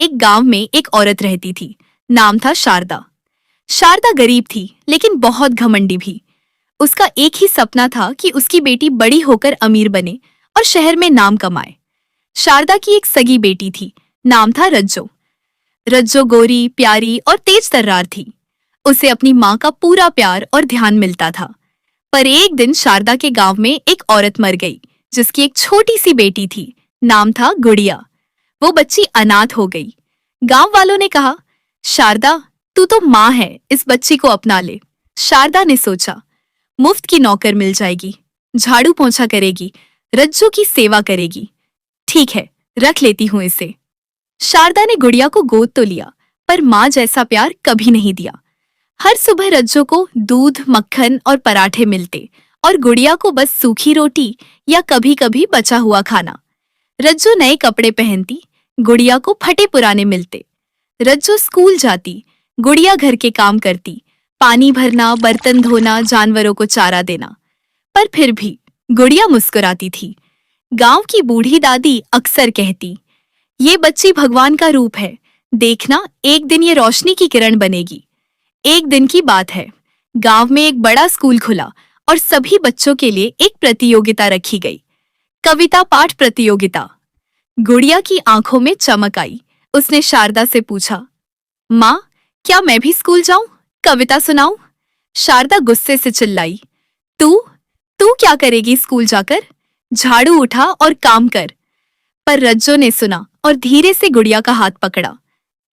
एक गांव में एक औरत रहती थी। नाम था शारदा। शारदा गरीब थी लेकिन बहुत घमंडी भी। उसका एक ही सपना था कि उसकी बेटी बड़ी होकर अमीर बने और शहर में नाम कमाए। शारदा की एक सगी बेटी थी। नाम था रज्जो। रज्जो गोरी, प्यारी और तेज तर्रार थी। उसे अपनी माँ का पूरा प्यार और ध्यान मिलता था। पर एक दिन शारदा के गांव में एक औरत मर गई जिसकी एक छोटी सी बेटी थी। नाम था गुड़िया। वो बच्ची अनाथ हो गई। गांव वालों ने कहा, शारदा, तू तो माँ है, इस बच्ची को अपना ले। शारदा ने सोचा, मुफ्त की नौकर मिल जाएगी, झाड़ू पोंछा करेगी, रज्जू की सेवा करेगी। ठीक है, रख लेती हूँ इसे। शारदा ने गुड़िया को गोद तो लिया, पर माँ जैसा प्यार कभी नहीं दिया। हर सुबह रज्जो को दूध, मक्खन और पराठे मिलते और गुड़िया को बस सूखी रोटी या कभी कभी बचा हुआ खाना। रज्जो नए कपड़े पहनती, गुड़िया को फटे पुराने मिलते। रज्जो स्कूल जाती, गुड़िया घर के काम करती, पानी भरना, बर्तन धोना, जानवरों को चारा देना। पर फिर भी गुड़िया मुस्कुराती थी। गांव की बूढ़ी दादी अक्सर कहती, ये बच्ची भगवान का रूप है, देखना एक दिन ये रोशनी की किरण बनेगी। एक दिन की बात है, गांव में एक बड़ा स्कूल खुला और सभी बच्चों के लिए एक प्रतियोगिता रखी गई। कविता पाठ प्रतियोगिता। गुड़िया की आंखों में चमक आई। उसने शारदा से पूछा, माँ, क्या मैं भी स्कूल जाऊं, कविता सुनाऊं? शारदा गुस्से से चिल्लाई, तू तू क्या करेगी स्कूल जाकर? झाड़ू उठा और काम कर। पर रज्जो ने सुना और धीरे से गुड़िया का हाथ पकड़ा।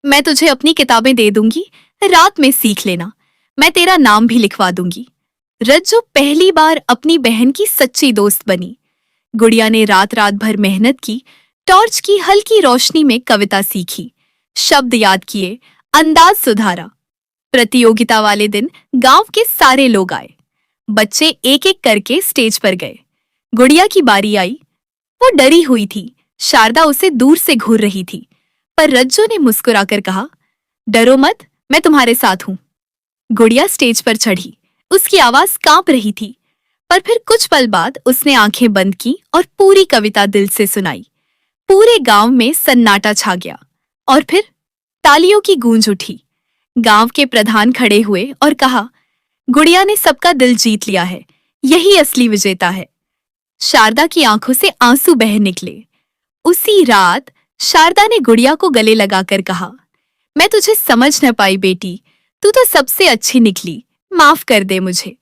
मैं तुझे अपनी किताबें दे दूंगी, रात में सीख लेना, मैं तेरा नाम भी लिखवा दूंगी। रज्जो पहली बार अपनी बहन की सच्ची दोस्त बनी। गुड़िया ने रात रात भर मेहनत की, टॉर्च की हल्की रोशनी में कविता सीखी, शब्द याद किए, अंदाज सुधारा। प्रतियोगिता वाले दिन गांव के सारे लोग आए। बच्चे एक एक करके स्टेज पर गए। गुड़िया की बारी आई। वो डरी हुई थी। शारदा उसे दूर से घूर रही थी, पर रज्जो ने मुस्कुराकर कहा, डरो मत, मैं तुम्हारे साथ हूं। गुड़िया स्टेज पर चढ़ी। उसकी आवाज कांप रही थी, पर फिर कुछ पल बाद उसने आंखें बंद की और पूरी कविता दिल से सुनाई। पूरे गांव में सन्नाटा छा गया और फिर तालियों की गूंज उठी। गांव के प्रधान खड़े हुए और कहा, गुड़िया ने सबका दिल जीत लिया है, यही असली विजेता है। शारदा की आंखों से आंसू बह निकले। उसी रात शारदा ने गुड़िया को गले लगाकर कहा, मैं तुझे समझ न पाई बेटी, तू तो सबसे अच्छी निकली, माफ कर दे मुझे।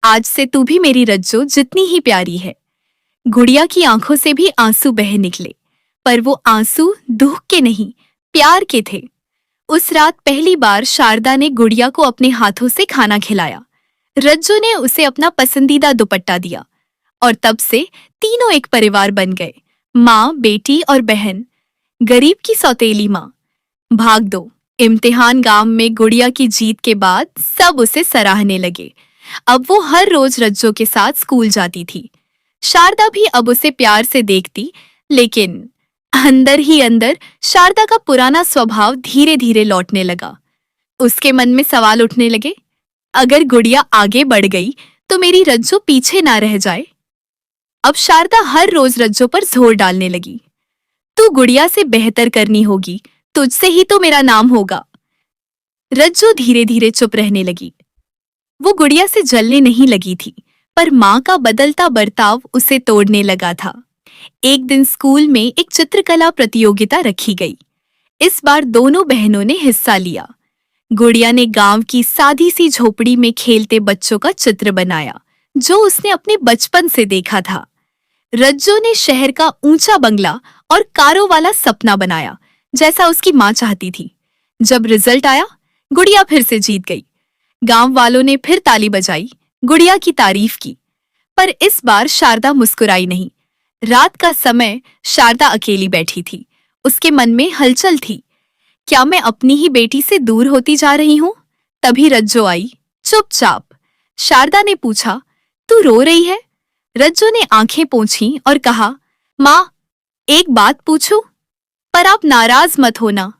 आज से तू भी मेरी रज्जो जितनी ही प्यारी है। गुड़िया की आंखों से भी आंसू बह निकले, पर वो आंसू दुख के नहीं, प्यार के थे। उस रात पहली बार शारदा ने गुड़िया को अपने हाथों से खाना खिलाया। रज्जो ने उसे अपना पसंदीदा दुपट्टा दिया और तब से तीनों एक परिवार बन गए, माँ, बेटी और बहन। गरीब की सौतेली माँ। भाग दो। इम्तिहान गांव में गुड़िया की जीत के बाद सब उसे सराहने लगे। अब वो हर रोज रज्जो के साथ स्कूल जाती थी। शारदा भी अब उसे प्यार से देखती, लेकिन अंदर ही अंदर शारदा का पुराना स्वभाव धीरे धीरे लौटने लगा। उसके मन में सवाल उठने लगे, अगर गुड़िया आगे बढ़ गई तो मेरी रज्जो पीछे ना रह जाए। अब शारदा हर रोज रज्जो पर जोर डालने लगी, तू गुड़िया से बेहतर करनी होगी, तुझसे ही तो मेरा नाम होगा। रज्जो धीरे धीरे चुप रहने लगी। वो गुड़िया से जलने नहीं लगी थी, पर माँ का बदलता बर्ताव उसे तोड़ने लगा था। एक दिन स्कूल में एक चित्रकला प्रतियोगिता रखी गई। इस बार दोनों बहनों ने हिस्सा लिया। गुड़िया ने गांव की सादी सी झोपड़ी में खेलते बच्चों का चित्र बनाया, जो उसने अपने बचपन से देखा था। रज्जो ने शहर का ऊंचा बंगला और कारों वाला सपना बनाया, जैसा उसकी माँ चाहती थी। जब रिजल्ट आया, गुड़िया फिर से जीत गई। गांव वालों ने फिर ताली बजाई, गुड़िया की तारीफ की। पर इस बार शारदा मुस्कुराई नहीं। रात का समय शारदा अकेली बैठी थी। उसके मन में हलचल थी, क्या मैं अपनी ही बेटी से दूर होती जा रही हूँ? तभी रज्जो आई, चुपचाप। शारदा ने पूछा, तू रो रही है? रज्जो ने आंखें पोंछी और कहा, माँ, एक बात पूछूं? पर आप नाराज मत होना।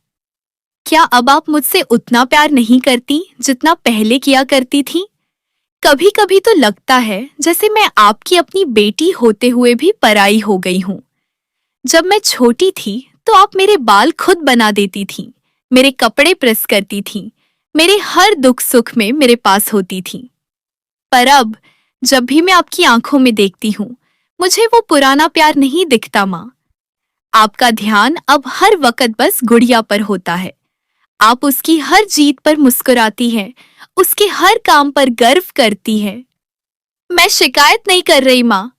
क्या अब आप मुझसे उतना प्यार नहीं करती जितना पहले किया करती थी? कभी कभी तो लगता है जैसे मैं आपकी अपनी बेटी होते हुए भी पराई हो गई हूँ। जब मैं छोटी थी तो आप मेरे बाल खुद बना देती थी, मेरे कपड़े प्रेस करती थी, मेरे हर दुख सुख में मेरे पास होती थी। पर अब जब भी मैं आपकी आंखों में देखती हूँ, मुझे वो पुराना प्यार नहीं दिखता माँ। आपका ध्यान अब हर वक्त बस गुड़िया पर होता है। आप उसकी हर जीत पर मुस्कुराती हैं, उसके हर काम पर गर्व करती हैं। मैं शिकायत नहीं कर रही माँ,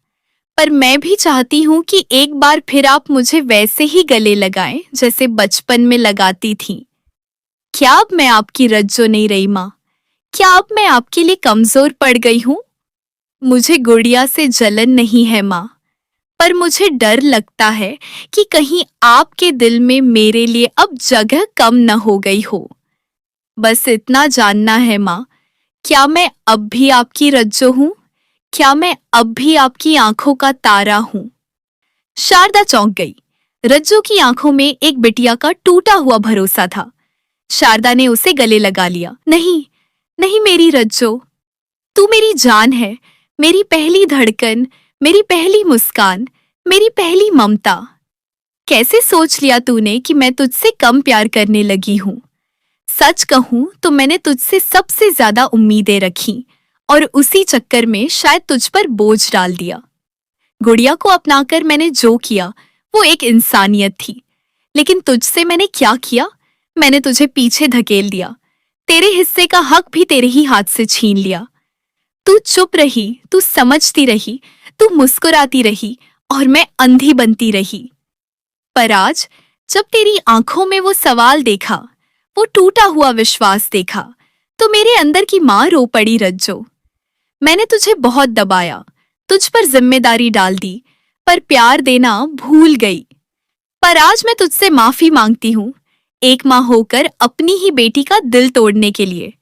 पर मैं भी चाहती हूँ कि एक बार फिर आप मुझे वैसे ही गले लगाएं जैसे बचपन में लगाती थीं। क्या अब मैं आपकी रज्जो नहीं रही माँ? क्या अब मैं आपके लिए कमजोर पड़ गई हूँ? मुझे गुड़िया से जलन नहीं है माँ, पर मुझे डर लगता है कि कहीं आपके दिल में मेरे लिए अब जगह कम न हो गई हो। बस इतना जानना है माँ, क्या मैं अब भी आपकी रज्जो हूँ? क्या मैं अब भी आपकी आंखों का तारा हूँ? शारदा चौंक गई। रज्जो की आंखों में एक बिटिया का टूटा हुआ भरोसा था। शारदा ने उसे गले लगा लिया। नहीं, नहीं मेरी रज्जो, तू मेरी जान है, मेरी पहली धड़कन, मेरी पहली मुस्कान, मेरी पहली ममता। कैसे सोच लिया तूने कि मैं तुझसे कम प्यार करने लगी हूँ? सच कहूँ तो मैंने तुझसे सबसे ज्यादा उम्मीदें रखी और उसी चक्कर में शायद तुझ पर बोझ डाल दिया। गुड़िया को अपनाकर मैंने जो किया वो एक इंसानियत थी, लेकिन तुझसे मैंने क्या किया? मैंने तुझे पीछे धकेल दिया, तेरे हिस्से का हक भी तेरे ही हाथ से छीन लिया। तू चुप रही, तू समझती रही, तू मुस्कुराती रही और मैं अंधी बनती रही। पर आज जब तेरी आंखों में वो सवाल देखा, वो टूटा हुआ विश्वास देखा, तो मेरे अंदर की माँ रो पड़ी रज्जो। मैंने तुझे बहुत दबाया, तुझ पर जिम्मेदारी डाल दी, पर प्यार देना भूल गई। पर आज मैं तुझसे माफी मांगती हूँ, एक माँ होकर अपनी ही बेटी का दिल तोड़ने के लिए।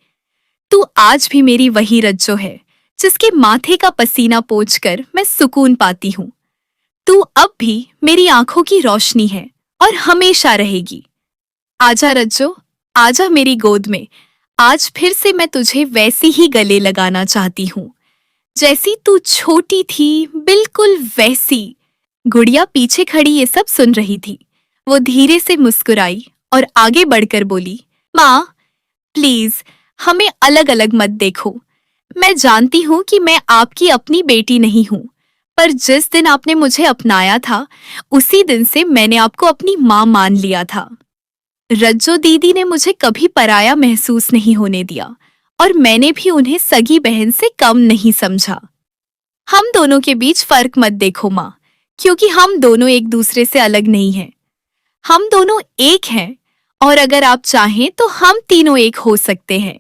तू आज भी मेरी वही रज्जो है जिसके माथे का पसीना पोंछकर मैं सुकून पाती हूँ। तू अब भी मेरी आंखों की रोशनी है और हमेशा रहेगी। आजा रज्जो, आजा मेरी गोद में। आज फिर से मैं तुझे वैसी ही गले लगाना चाहती हूँ जैसी तू छोटी थी, बिल्कुल वैसी। गुड़िया पीछे खड़ी ये सब सुन रही थी। वो धीरे से मुस्कुराई और आगे बढ़कर बोली, माँ प्लीज हमें अलग अलग मत देखो। मैं जानती हूँ कि मैं आपकी अपनी बेटी नहीं हूँ, पर जिस दिन आपने मुझे अपनाया था उसी दिन से मैंने आपको अपनी माँ मान लिया था। रज्जो दीदी ने मुझे कभी पराया महसूस नहीं होने दिया और मैंने भी उन्हें सगी बहन से कम नहीं समझा। हम दोनों के बीच फर्क मत देखो माँ, क्योंकि हम दोनों एक दूसरे से अलग नहीं हैं। हम दोनों एक हैं और अगर आप चाहें तो हम तीनों एक हो सकते हैं।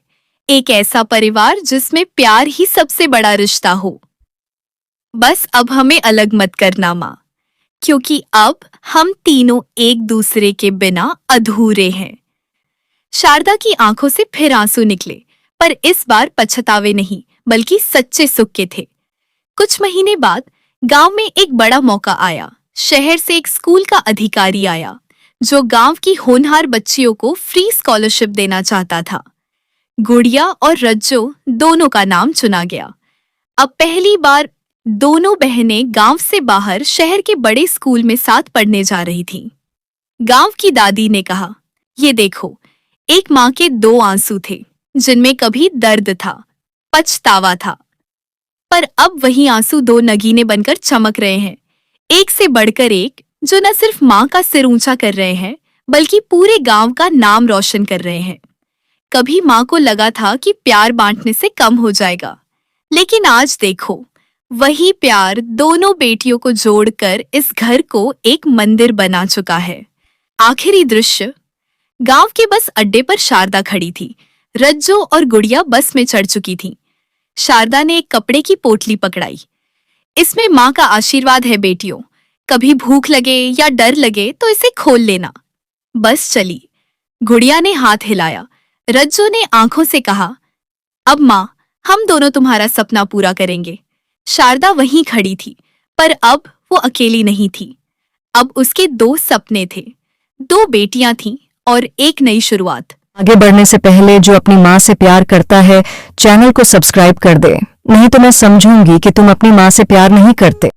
एक ऐसा परिवार जिसमें प्यार ही सबसे बड़ा रिश्ता हो। बस अब हमें अलग मत करना माँ, क्योंकि अब हम तीनों एक दूसरे के बिना अधूरे हैं। शारदा की आंखों से फिर आंसू निकले, पर इस बार पछतावे नहीं बल्कि सच्चे सुख के थे। कुछ महीने बाद गांव में एक बड़ा मौका आया। शहर से एक स्कूल का अधिकारी आया जो गांव की होनहार बच्चियों को फ्री स्कॉलरशिप देना चाहता था। गुड़िया और रज्जो दोनों का नाम चुना गया। अब पहली बार दोनों बहनें गांव से बाहर शहर के बड़े स्कूल में साथ पढ़ने जा रही थीं। गांव की दादी ने कहा, ये देखो, एक माँ के दो आंसू थे जिनमें कभी दर्द था, पछतावा था, पर अब वही आंसू दो नगीने बनकर चमक रहे हैं, एक से बढ़कर एक, जो न सिर्फ माँ का सिर ऊंचा कर रहे हैं बल्कि पूरे गांव का नाम रोशन कर रहे हैं। कभी माँ को लगा था कि प्यार बांटने से कम हो जाएगा, लेकिन आज देखो, वही प्यार दोनों बेटियों को जोड़कर इस घर को एक मंदिर बना चुका है। आखिरी दृश्य, गांव के बस अड्डे पर शारदा खड़ी थी। रज्जो और गुड़िया बस में चढ़ चुकी थीं। शारदा ने एक कपड़े की पोटली पकड़ाई। इसमें माँ का आशीर्वाद है बेटियों, कभी भूख लगे या डर लगे तो इसे खोल लेना। बस चली। गुड़िया ने हाथ हिलाया। रज्जो ने आंखों से कहा, अब माँ, हम दोनों तुम्हारा सपना पूरा करेंगे। शारदा वहीं खड़ी थी, पर अब वो अकेली नहीं थी। अब उसके दो सपने थे, दो बेटियां थीं और एक नई शुरुआत। आगे बढ़ने से पहले जो अपनी माँ से प्यार करता है, चैनल को सब्सक्राइब कर दे, नहीं तो मैं समझूंगी कि तुम अपनी माँ से प्यार नहीं करते।